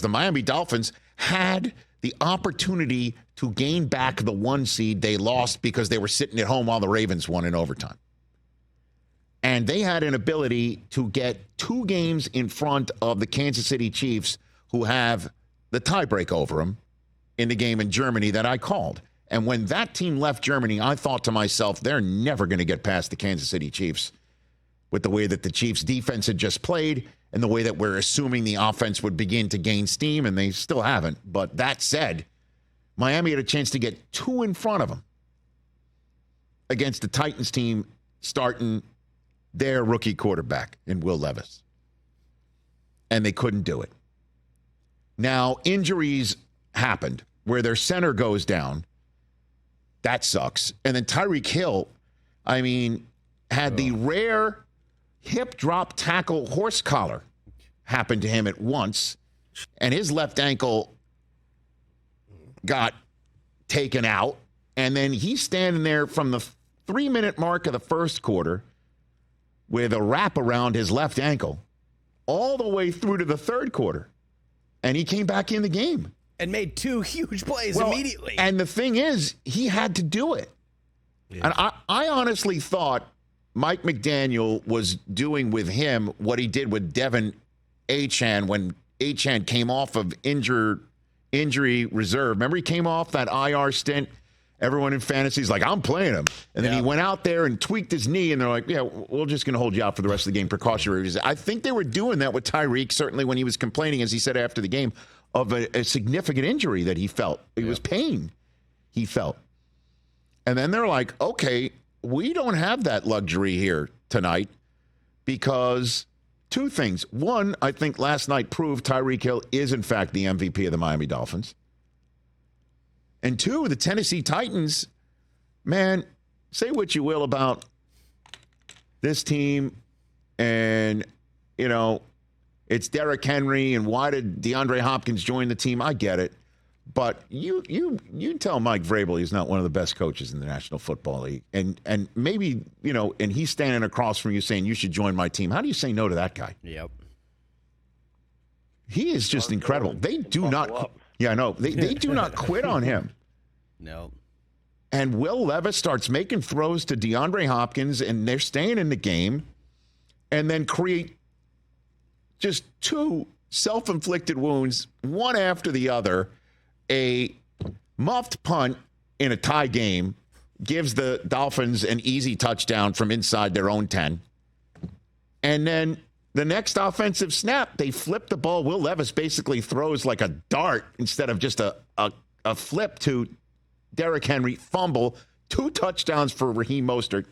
The Miami Dolphins had the opportunity to gain back the 1 seed they lost because they were sitting at home while the Ravens won in overtime. And they had an ability to get 2 games in front of the Kansas City Chiefs, who have the tiebreak over them in the game in Germany that I called. And when that team left Germany, I thought to myself, they're never going to get past the Kansas City Chiefs with the way that the Chiefs defense had just played and the way that we're assuming the offense would begin to gain steam, and they still haven't. But that said, Miami had a chance to get 2 in front of them against the Titans team starting their rookie quarterback in Will Levis. And they couldn't do it. Now, injuries happened where their center goes down. That sucks. And then Tyreek Hill, had the rare hip drop tackle horse collar happen to him at once, and his left ankle got taken out. And then he's standing there from the 3-minute mark of the first quarter with a wrap around his left ankle all the way through to the third quarter. And he came back in the game. And made 2 huge plays immediately. And the thing is, he had to do it. Yeah. And I honestly thought Mike McDaniel was doing with him what he did with Devin Achane when Achane came off of injury reserve. Remember, he came off that IR stint. Everyone in fantasy is like, I'm playing him. And then he went out there and tweaked his knee, and they're like, yeah, we're just going to hold you out for the rest of the game, precautionary reasons. I think they were doing that with Tyreek, certainly when he was complaining, as he said after the game, of a significant injury that he felt. It was pain he felt. And then they're like, okay, we don't have that luxury here tonight because 2 things. 1, I think last night proved Tyreek Hill is, in fact, the MVP of the Miami Dolphins. And 2, the Tennessee Titans, man, say what you will about this team and, it's Derrick Henry, and why did DeAndre Hopkins join the team? I get it. But you tell Mike Vrabel he's not one of the best coaches in the National Football League. And maybe, and he's standing across from you saying you should join my team. How do you say no to that guy? Yep. He is just incredible. They do not. Yeah, I know. They do not quit on him. No. And Will Levis starts making throws to DeAndre Hopkins, and they're staying in the game, and then create just 2 self-inflicted wounds, one after the other. A muffed punt in a tie game gives the Dolphins an easy touchdown from inside their own 10. And then the next offensive snap, they flip the ball. Will Levis basically throws like a dart instead of just a flip to Derrick Henry, fumble, 2 touchdowns for Raheem Mostert.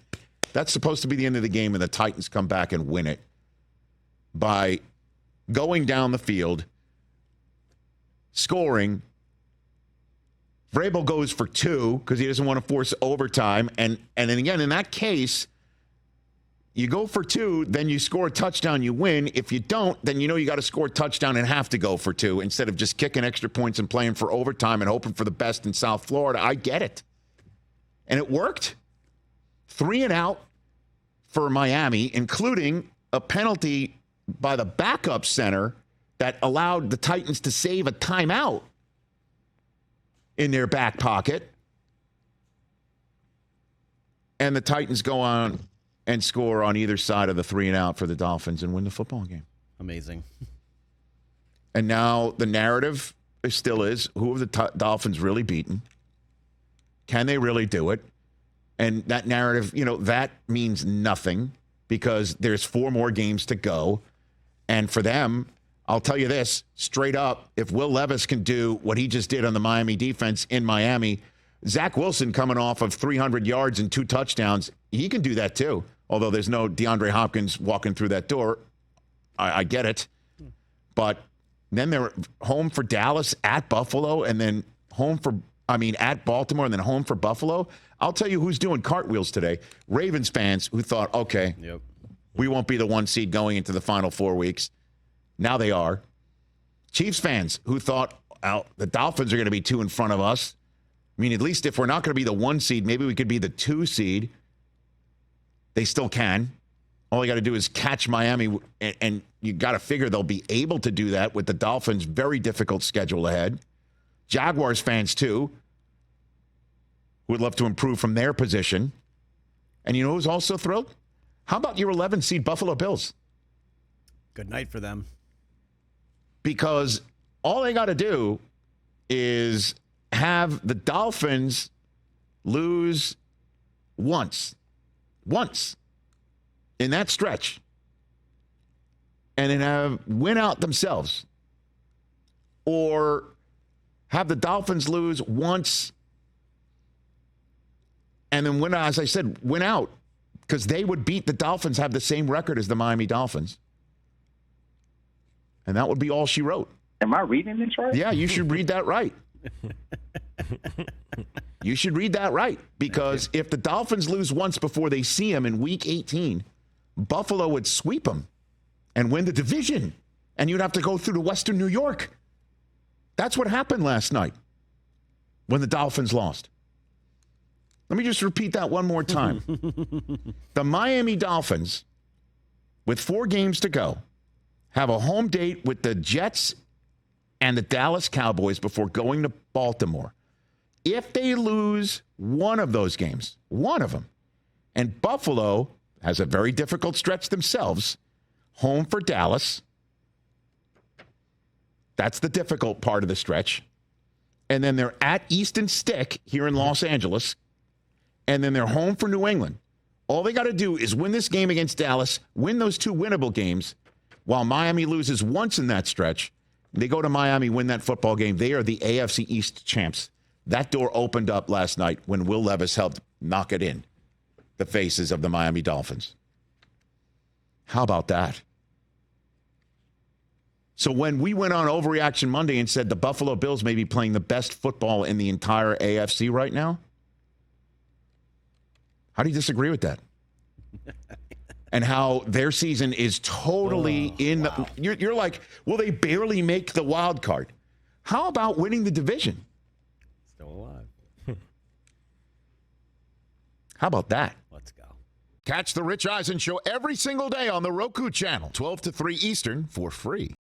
That's supposed to be the end of the game, and the Titans come back and win it by going down the field, scoring. Vrabel goes for 2 because he doesn't want to force overtime. And then again, in that case, you go for 2, then you score a touchdown, you win. If you don't, then you got to score a touchdown and have to go for 2 instead of just kicking extra points and playing for overtime and hoping for the best in South Florida. I get it. And it worked. 3 and out for Miami, including a penalty by the backup center that allowed the Titans to save a timeout in their back pocket. And the Titans go on and score on either side of the 3 and out for the Dolphins and win the football game. Amazing. And now the narrative still is, who have the Dolphins really beaten? Can they really do it? And that narrative, that means nothing because there's 4 more games to go. And for them, I'll tell you this, straight up, if Will Levis can do what he just did on the Miami defense in Miami, Zach Wilson coming off of 300 yards and 2 touchdowns, he can do that too. Although there's no DeAndre Hopkins walking through that door. I get it. But then they're home for Dallas, at Buffalo, and then at Baltimore, and then home for Buffalo. I'll tell you who's doing cartwheels today. Ravens fans who thought, okay, we won't be the 1 seed going into the final 4 weeks. Now they are. Chiefs fans who thought, the Dolphins are going to be 2 in front of us. At least if we're not going to be the 1 seed, maybe we could be the 2 seed. They still can. All you got to do is catch Miami, and you got to figure they'll be able to do that with the Dolphins' very difficult schedule ahead. Jaguars fans, too, would love to improve from their position. And you know who's also thrilled? How about your 11 seed Buffalo Bills? Good night for them. Because all they got to do is have the Dolphins lose once in that stretch, and then win out themselves, or have the Dolphins lose once and then win, as I said, win out, because they would beat the Dolphins, have the same record as the Miami Dolphins. And that would be all she wrote. Am I reading this right? Yeah, you should read that right. You should read that right, because if the Dolphins lose once before they see them in Week 18, Buffalo would sweep them and win the division, and you'd have to go through to Western New York. That's what happened last night when the Dolphins lost. Let me just repeat that one more time. The Miami Dolphins, with 4 games to go, have a home date with the Jets and the Dallas Cowboys before going to Baltimore. If they lose one of those games, one of them, and Buffalo has a very difficult stretch themselves, home for Dallas, that's the difficult part of the stretch, and then they're at Easton Stick here in Los Angeles, and then they're home for New England. All they got to do is win this game against Dallas, win those 2 winnable games, while Miami loses once in that stretch. They go to Miami, win that football game. They are the AFC East champs. That door opened up last night when Will Levis helped knock it in the faces of the Miami Dolphins. How about that? So when we went on Overreaction Monday and said the Buffalo Bills may be playing the best football in the entire AFC right now, how do you disagree with that? And how their season is totally the... You're like, well, they barely make the wild card. How about winning the division? Still alive. How about that? Let's go. Catch the Rich Eisen Show every single day on the Roku channel, 12 to 3 Eastern, for free.